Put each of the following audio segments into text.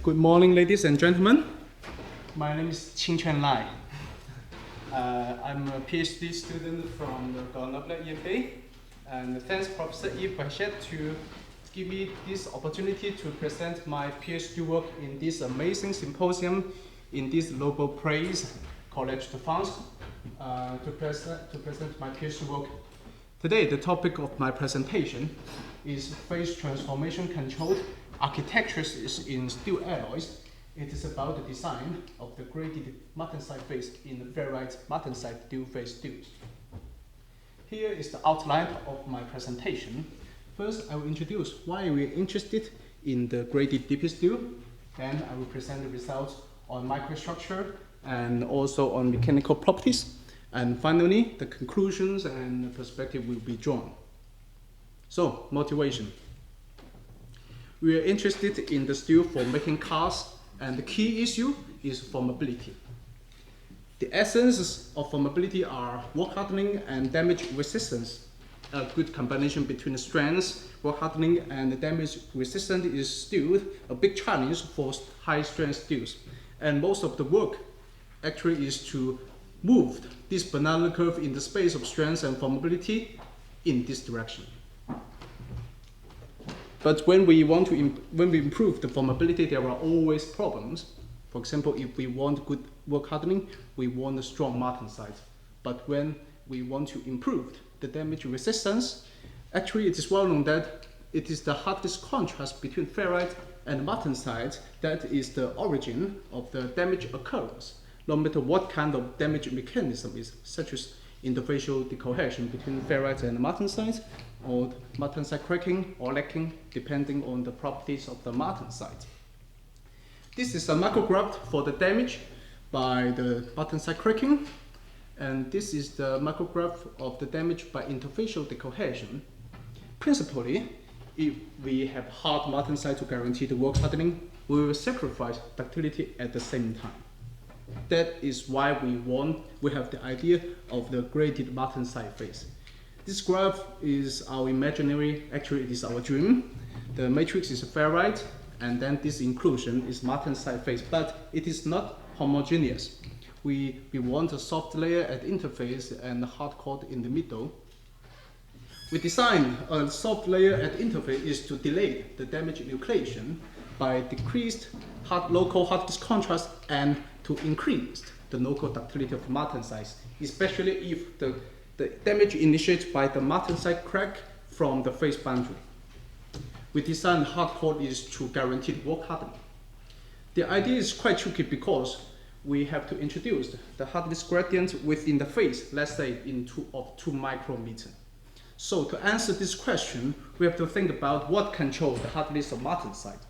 Good morning, ladies and gentlemen. My name is Qingquan Lai. I'm a PhD student from the Grenoble EFA, and thanks Professor Yves Bachet to give me this opportunity to present my PhD work in this amazing symposium in this Nobel Prize College de France to present my PhD work. Today, the topic of my presentation is phase transformation controlled architectures in steel alloys. It is about the design of the graded martensite phase in the ferrite martensite dual-phase steels. Here is the outline of my presentation. First, I will introduce why we are interested in the graded DP steel. Then I will present the results on microstructure and also on mechanical properties. And finally, the conclusions and the perspective will be drawn. So, motivation. We are interested in the steel for making cars, and the key issue is formability. The essences of formability are work hardening and damage resistance. A good combination between the strengths, work hardening, and the damage resistance is still a big challenge for high strength steels. And most of the work actually is to move this banana curve in the space of strength and formability in this direction. But when we improve the formability, there are always problems. For example, if we want good work hardening, we want a strong martensite. But when we want to improve the damage resistance, actually it is well known that it is the hardness contrast between ferrite and martensite that is the origin of the damage occurrence, no matter what kind of damage mechanism is, such as interfacial decohesion between ferrite and martensite, or martensite cracking or lacking, depending on the properties of the martensite. This is a micrograph for the damage by the martensite cracking, and this is the micrograph of the damage by interfacial decohesion. Principally, if we have hard martensite to guarantee the work hardening, we will sacrifice ductility at the same time. That is why we have the idea of the graded martensite phase. This graph is our imaginary, actually it is our dream. The matrix is ferrite, and then this inclusion is martensite phase, but it is not homogeneous. We want a soft layer at the interface and a hard core in the middle. We design a soft layer at the interface is to delay the damage nucleation by decreased local hardness contrast and to increase the local ductility of martensite, especially if the damage initiated by the martensite crack from the phase boundary. We design hard core is to guarantee work hardening. The idea is quite tricky because we have to introduce the hardness gradient within the phase, let's say of 2 micrometers. So to answer this question, we have to think about what controls the hardness of martensite.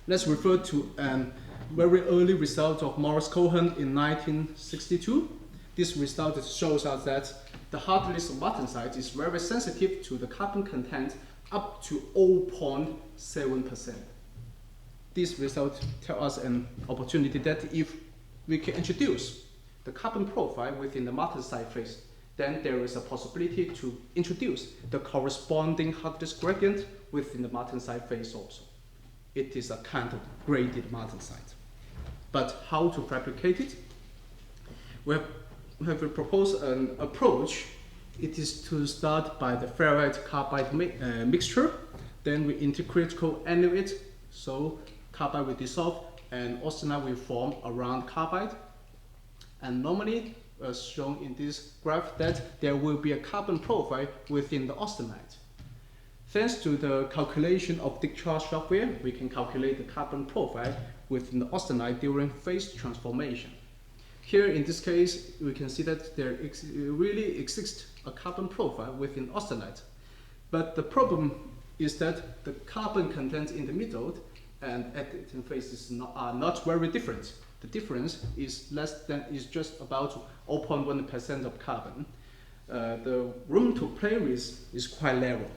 Let's refer to a very early result of Morris Cohen in 1962. This result shows us that the hardness of martensite is very sensitive to the carbon content up to 0.7%. This result tells us an opportunity that if we can introduce the carbon profile within the martensite phase, then there is a possibility to introduce the corresponding hardness gradient within the martensite phase also. It is a kind of graded martensite. But how to fabricate it? We have proposed an approach. It is to start by the ferrite carbide mixture. Then we intercritical anneal it, so carbide will dissolve and austenite will form around carbide. And normally, as shown in this graph, that there will be a carbon profile within the austenite. Thanks to the calculation of discharge software, we can calculate the carbon profile within the austenite during phase transformation. Here in this case, we can see that there really exists a carbon profile within austenite. But the problem is that the carbon content in the middle and at the interface are not very different. The difference is just about 0.1% of carbon. The room to play with is quite narrow.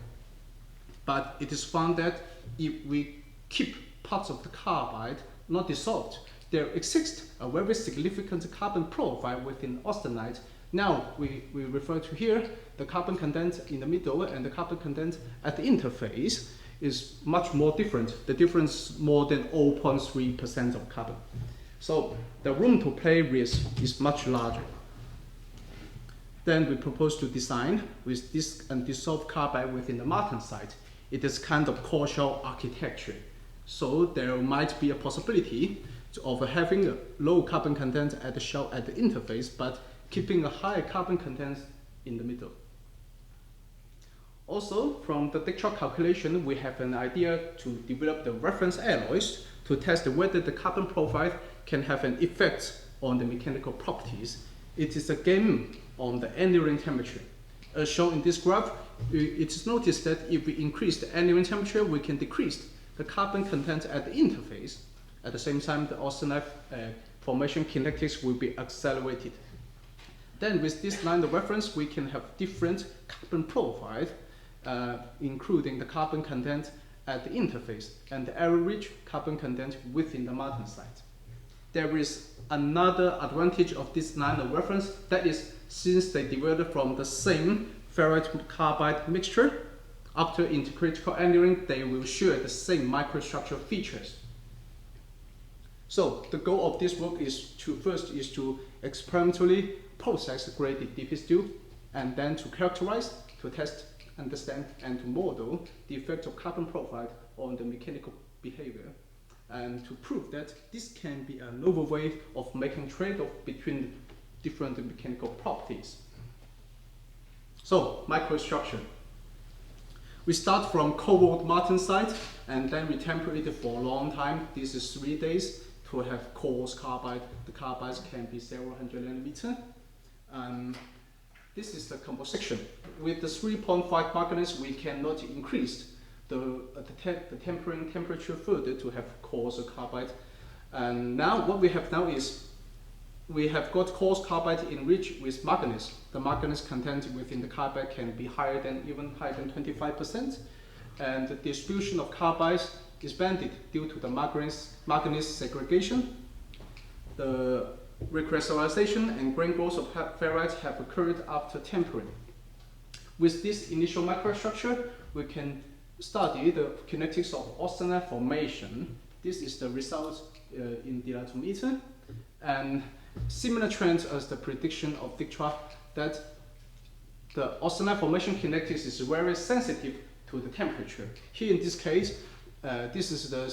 But it is found that if we keep parts of the carbide not dissolved, there exists a very significant carbon profile within austenite. Now we refer to here the carbon content in the middle and the carbon content at the interface is much more different. The difference more than 0.3% of carbon. So the room to play with is much larger. Then we propose to design with this undissolved carbide within the martensite. It is kind of core shell architecture. So there might be a possibility of having a low carbon content at the shell at the interface, but keeping a high carbon content in the middle. Also, from the Dicktrop calculation, we have an idea to develop the reference alloys to test whether the carbon profile can have an effect on the mechanical properties. It is a game on the annealing temperature. As shown in this graph, it is noticed that if we increase the annealing temperature, we can decrease the carbon content at the interface. At the same time, the austenite formation kinetics will be accelerated. Then with this line of reference, we can have different carbon profiles, including the carbon content at the interface and the average carbon content within the martensite. There is another advantage of this line of reference, that is, since they developed from the same ferrite carbide mixture, after intercritical annealing, they will share the same microstructure features. So the goal of this work is to experimentally process graded DP steel, and then to characterize, to test, understand, and to model the effect of carbon profile on the mechanical behavior, and to prove that this can be a novel way of making trade-off between different mechanical properties. So, microstructure. We start from cold martensite, and then we temper it for a long time. This is 3 days to have coarse carbide. The carbides can be several hundred nanometers. This is the composition. With the 3.5 manganese, we cannot increase the tempering temperature further to have coarser carbide. And now what we have now is we have got coarse carbide enriched with manganese. The manganese content within the carbide can be even higher than 25%. And the distribution of carbides is banded due to the manganese segregation. The recrystallization and grain growth of ferrites have occurred after tempering. With this initial microstructure, we can study the kinetics of austenite formation. This is the result in dilatometer, and similar trends as the prediction of Dicktrop, that the austenite formation kinetics is very sensitive to the temperature. Here in this case, this is the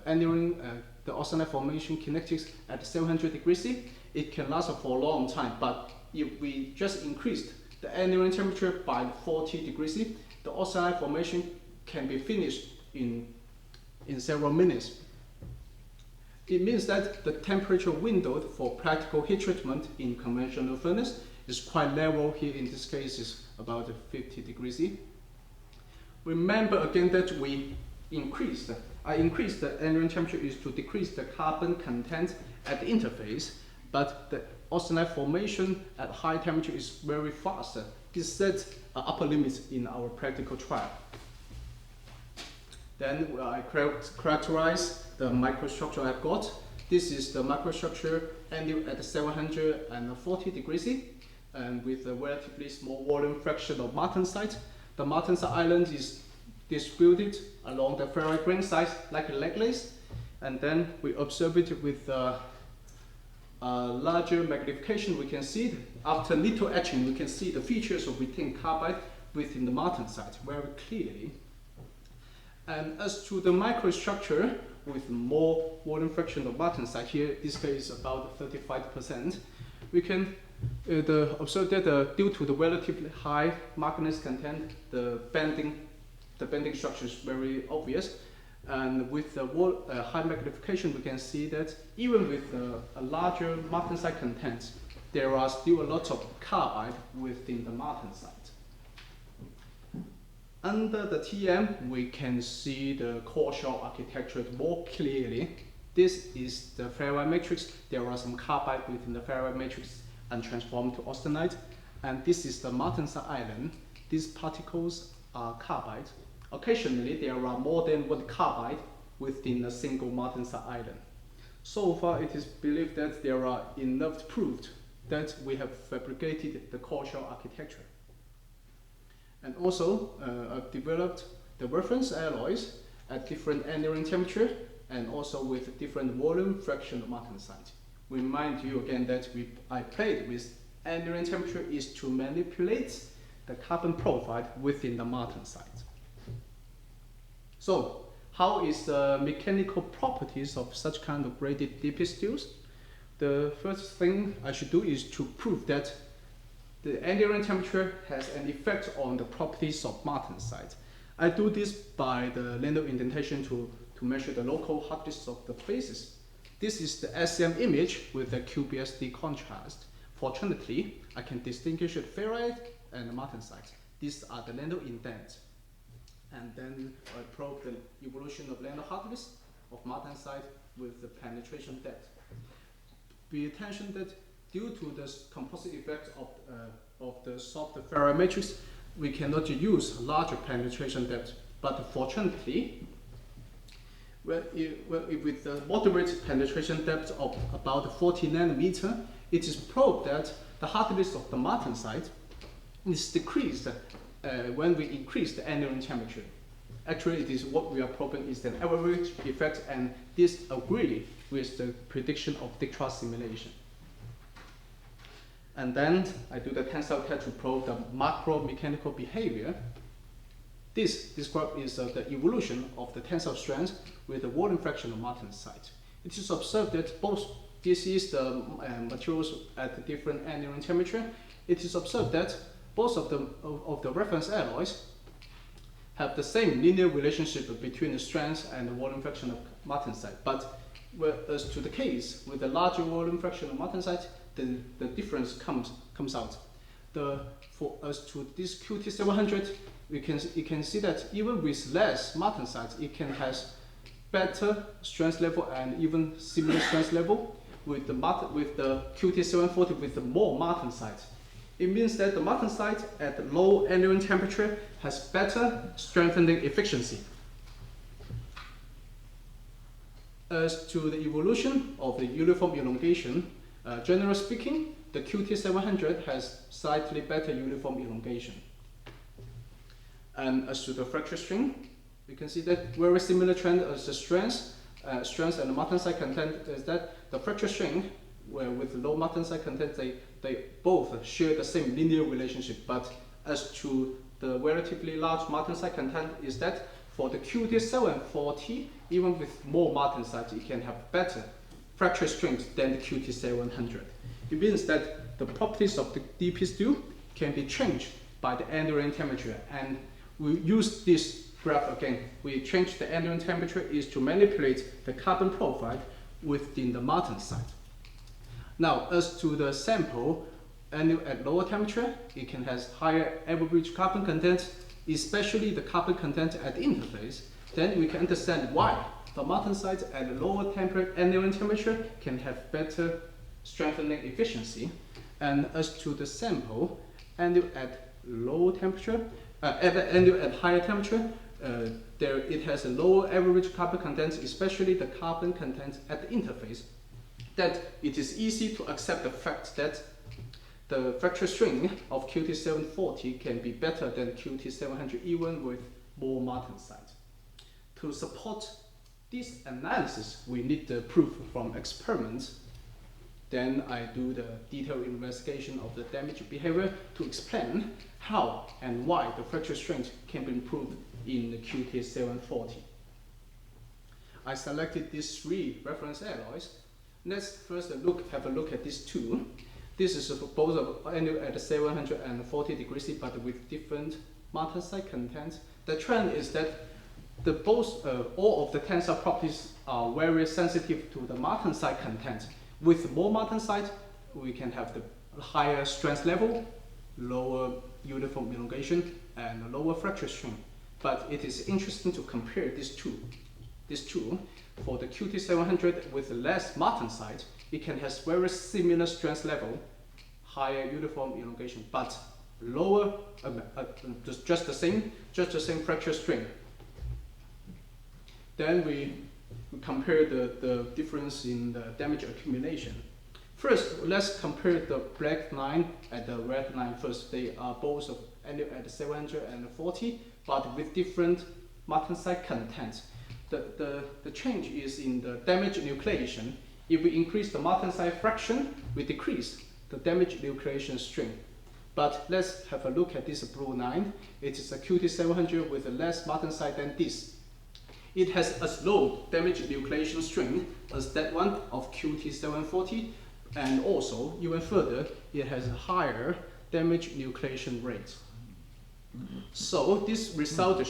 annealing, the austenite formation kinetics at 700 degrees C. It can last for a long time, but if we just increased the annealing temperature by 40 degrees C, the austenite formation can be finished in several minutes. It means that the temperature window for practical heat treatment in conventional furnace is quite narrow. Here in this case is about 50 degrees C. Remember again that I increased the annealing temperature is to decrease the carbon content at the interface, but the austenite formation at high temperature is very fast. This sets an upper limit in our practical trial. Then I characterize the microstructure I've got. This is the microstructure annealed at 740 degrees C, and with a relatively small volume fraction of martensite. The martensite island is distributed along the ferrite grain size like a necklace, and then we observe it with a larger magnification. We can see, after little etching, we can see the features of retained carbide within the martensite very clearly. And as to the microstructure with more volume fraction of martensite, here this case is about 35%, we can observe that due to the relatively high manganese content, the bending structure is very obvious. And with the high magnification, we can see that even with a larger martensite content, there are still a lot of carbide within the martensite. Under the TM, we can see the core shell architecture more clearly. This is the ferrite matrix. There are some carbide within the ferrite matrix and transformed to austenite. And this is the martensite island. These particles are carbide. Occasionally, there are more than one carbide within a single martensite island. So far, it is believed that there are enough proof that we have fabricated the core shell architecture. And also, I've developed the reference alloys at different annealing temperature and also with different volume fraction of martensite. Remind you again that I played with annealing temperature is to manipulate the carbon profile within the martensite. So, how is the mechanical properties of such kind of braided DP steels? The first thing I should do is to prove that the annealing temperature has an effect on the properties of martensite. I do this by the lino indentation to measure the local hardness of the faces. This is the SEM image with the QBSD contrast. Fortunately, I can distinguish ferrite and martensite. These are the lino indent. And then I probe the evolution of lino hardness of martensite with the penetration depth. Pay attention that due to the composite effect of the soft ferrite matrix, we cannot use larger penetration depth. But fortunately, with the moderate penetration depth of about 40 nanometer, it is proved that the hardness of the martensite is decreased when we increase the annealing temperature. Actually, it is what we are probing is an average effect, and this agrees with the prediction of Dictra simulation. And then I do the tensile test to probe the macro mechanical behavior. This describes the evolution of the tensile strength with the volume fraction of martensite. It is observed that both this is the materials at different annealing temperature. It is observed that both of the reference alloys have the same linear relationship between the strength and the volume fraction of martensite. But as to the case with the larger volume fraction of martensite, the difference comes out. As to this QT700, you can see that even with less martensite, it can has better strength level and even similar strength level with the QT740 with the more martensite. It means that the martensite at low annealing temperature has better strengthening efficiency. As to the evolution of the uniform elongation, generally speaking, the QT700 has slightly better uniform elongation. And as to the fracture strength, we can see that very similar trend as the strength and the martensite content is that the fracture strength, where with low martensite content, they both share the same linear relationship. But as to the relatively large martensite content is that for the QT740, even with more martensite, it can have better fracture strength than the QT700. It means that the properties of the DP steel can be changed by the annealing temperature. And we use this graph again. We change the annealing temperature is to manipulate the carbon profile within the martensite. Now, as to the sample, at lower temperature, it can have higher average carbon content, especially the carbon content at the interface. Then we can understand why the martensite at lower annealing temperature can have better strengthening efficiency. And as to the sample, anneal at low temperature, anneal at higher temperature, it has a lower average carbon content, especially the carbon content at the interface. That it is easy to accept the fact that the fracture strength of QT740 can be better than QT700 even with more martensite. To support this analysis, we need the proof from experiments. Then I do the detailed investigation of the damage behavior to explain how and why the fracture strength can be improved in the QT740. I selected these three reference alloys. Let's first have a look at these two. This is both of anneal at 740 degrees C, but with different martensite content. The trend is that all of the tensile properties are very sensitive to the martensite content. With more martensite, we can have the higher strength level, lower uniform elongation, and lower fracture strength. But it is interesting to compare these two. For the QT700 with less martensite, it can have very similar strength level, higher uniform elongation, but lower, just the same fracture strength. Then we compare the difference in the damage accumulation. First, let's compare the black line and the red line first. They are both of anneal at 740, but with different martensite content. The change is in the damage nucleation. If we increase the martensite fraction, we decrease the damage nucleation strength. But let's have a look at this blue line. It is a QT700 with a less martensite than this. It has as low damage nucleation strength as that one of QT740, and also, even further, it has a higher damage nucleation rate. So this result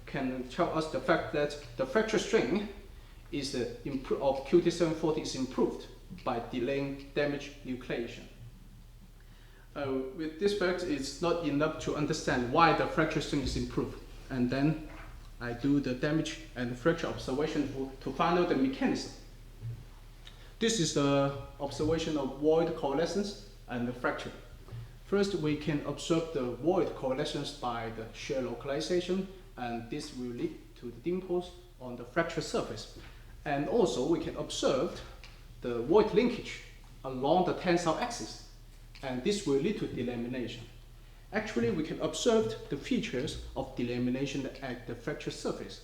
can tell us the fact that the fracture strength is of QT740 is improved by delaying damage nucleation. With this fact, it's not enough to understand why the fracture strength is improved. And then I do the damage and fracture observation to find out the mechanism. This is the observation of void coalescence and the fracture. First, we can observe the void coalescence by the shear localization, and this will lead to the dimples on the fracture surface. And also, we can observe the void linkage along the tensile axis, and this will lead to delamination. Actually, we can observe the features of delamination at the fracture surface.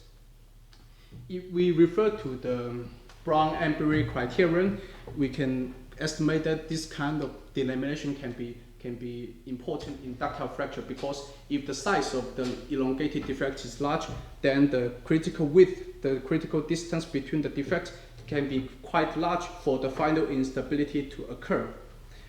If we refer to the Brown-Embury criterion, we can estimate that this kind of delamination can be important in ductile fracture, because if the size of the elongated defect is large, then the critical width, the critical distance between the defects can be quite large for the final instability to occur.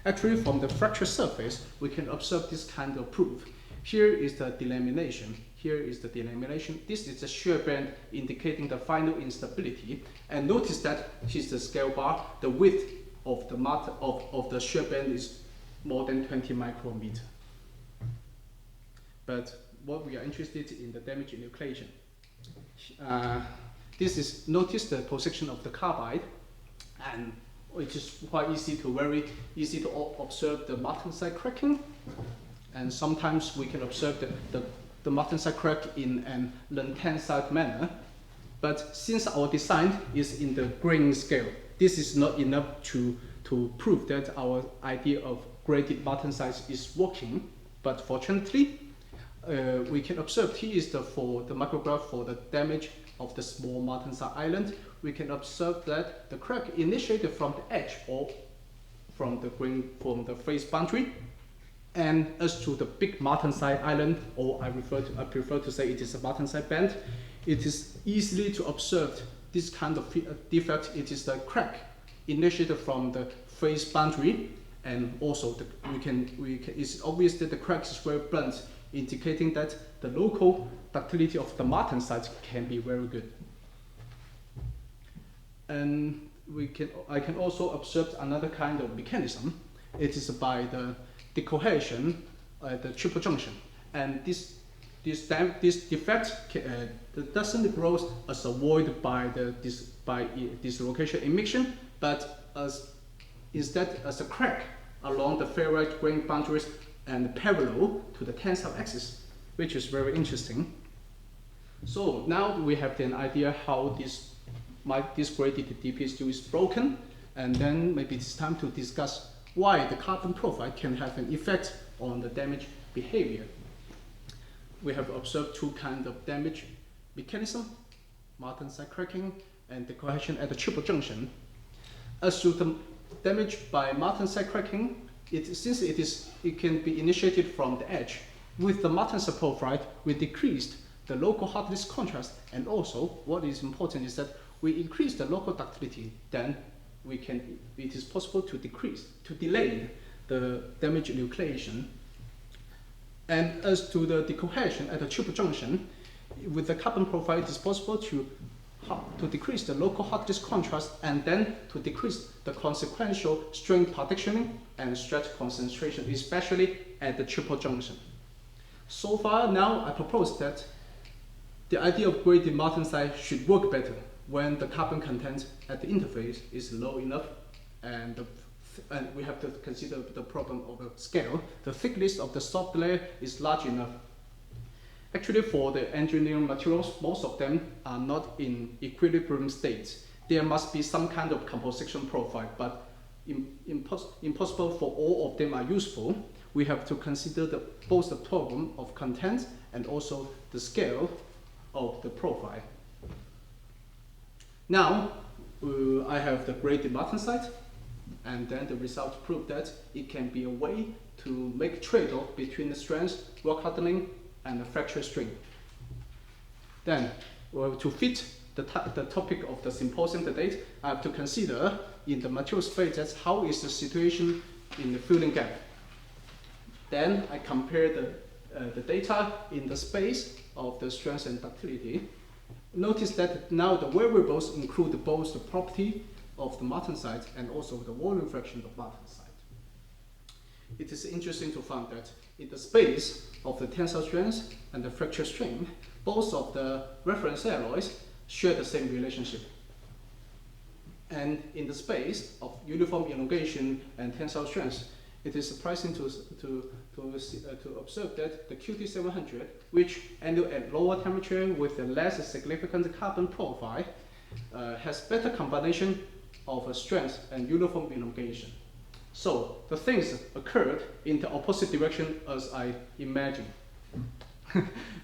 Actually, from the fracture surface, we can observe this kind of proof. Here is the delamination. Here is the delamination. This is the shear band indicating the final instability. And notice that here's the scale bar. The width of the shear band is more than 20 micrometer. But what we are interested in the damage nucleation. Notice the position of the carbide, and it is quite very easy to observe the martensite cracking. And sometimes we can observe the martensite crack in an lantensite manner. But since our design is in the grain scale, this is not enough to prove that our idea of graded martensite is working. But fortunately, we can observe here is for the micrograph for the damage of the small martensite island. We can observe that the crack initiated from the edge or from the phase boundary. And as to the big martensite island, or I prefer to say it is a martensite band, it is easily to observe this kind of defect. It is the crack initiated from the phase boundary, and also it's obvious that the crack is very blunt, indicating that the local ductility of the martensite can be very good. And I can also observe another kind of mechanism. It is by the decohesion at the triple junction, and this defect doesn't grow as a void by dislocation emission, but instead as a crack along the ferrite grain boundaries and parallel to the tensile axis, which is very interesting. So now we have an idea how this graded DP is broken, and then maybe it's time to discuss why the carbon profile can have an effect on the damage behavior. We have observed two kinds of damage mechanism, martensite cracking and decohesion at the triple junction. As to the damage by martensite cracking, since it can be initiated from the edge, with the martensite profile, we decreased the local hardness contrast, and also what is important is that we increase the local ductility, then it is possible to delay the damage nucleation. And as to the decohesion at the triple junction, with the carbon profile, it is possible to decrease the local hardness contrast, and then to decrease the consequential strain partitioning and stress concentration, especially at the triple junction. So far, now I propose that the idea of graded martensite should work better when the carbon content at the interface is low enough, and we have to consider the problem of the scale. The thickness of the soft layer is large enough. Actually, for the engineering materials, most of them are not in equilibrium states. There must be some kind of composition profile, but impossible for all of them are useful. We have to consider both the problem of content and also the scale of the profile. Now, I have the graded martensite, and then the result proved that it can be a way to make trade-off between the strength, work hardening, and the fracture strength. Then, to fit the topic of the symposium today, I have to consider in the material space that's how is the situation in the filling gap. Then I compare the data in the space of the strength and ductility. Notice that now the variables include both the property of the martensite and also the volume fraction of martensite. It is interesting to find that in the space of the tensile strength and the fracture strength, both of the reference alloys share the same relationship. And in the space of uniform elongation and tensile strength, it is surprising to observe that the QT700, which handle at lower temperature with a less significant carbon profile, has better combination of strength and uniform elongation. So the things occurred in the opposite direction as I imagined.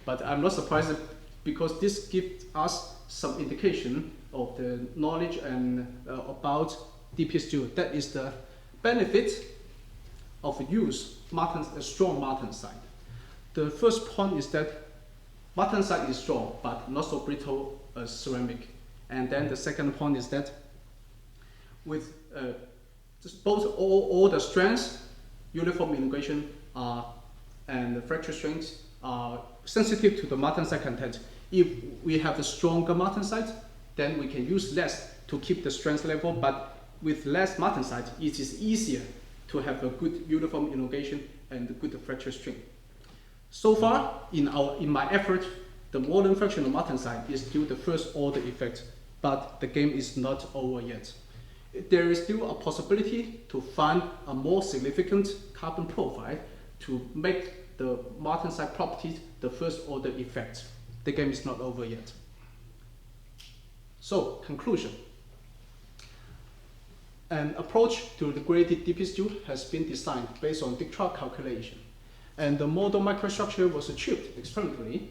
But I'm not surprised because this gives us some indication of the knowledge and about DP2. That is the benefit of use a strong martensite. The first point is that martensite is strong but not so brittle as ceramic. And then the second point is that with both all the strengths, uniform elongation and the fracture strength are sensitive to the martensite content. If we have a stronger martensite, then we can use less to keep the strength level, but with less martensite, it is easier to have a good uniform elongation and a good fracture strength. So far, in my effort, the volume fraction of martensite is still the first order effect, but the game is not over yet. There is still a possibility to find a more significant carbon profile to make the martensite properties the first order effect. The game is not over yet. So, conclusion. An approach to the graded DP2 has been designed based on Dirac calculation. And the model microstructure was achieved experimentally.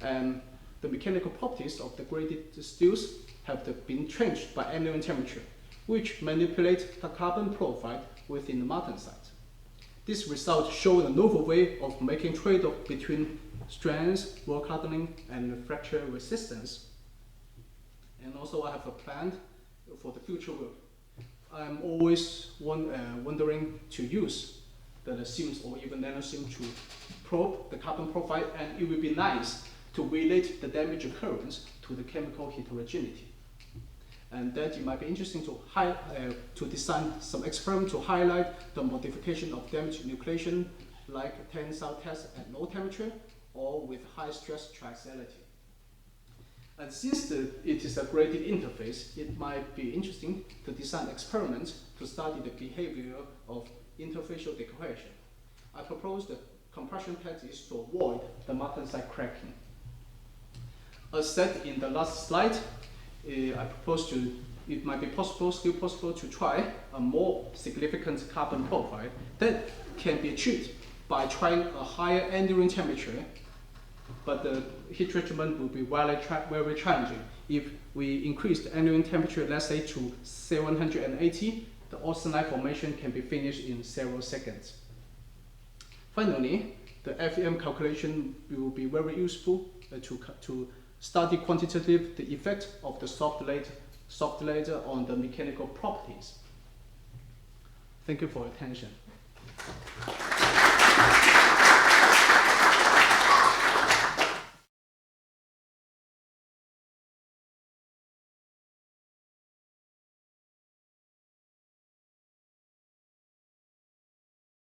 And the mechanical properties of the graded steels have been changed by ambient temperature, which manipulate the carbon profile within the martensite. This result showed a novel way of making trade-off between strength, work hardening, and fracture resistance. And also I have a plan for the future work. I'm always wondering to use the seams or even nanoseam to probe the carbon profile, and it would be nice to relate the damage occurrence to the chemical heterogeneity. And that it might be interesting to design some experiment to highlight the modification of damage nucleation, like tensile test at low temperature or with high stress triaxiality. And since it is a graded interface, it might be interesting to design experiments to study the behavior of interfacial decohesion. I propose the compression tactics to avoid the martensite cracking. As said in the last slide, I propose it might be still possible to try a more significant carbon profile that can be achieved by trying a higher enduring temperature, but the heat treatment will be very challenging. If we increase the enduring temperature, let's say to 780, the austenite formation can be finished in several seconds. Finally, the FEM calculation will be very useful to study quantitatively the effect of the soft laser on the mechanical properties. Thank you for your attention.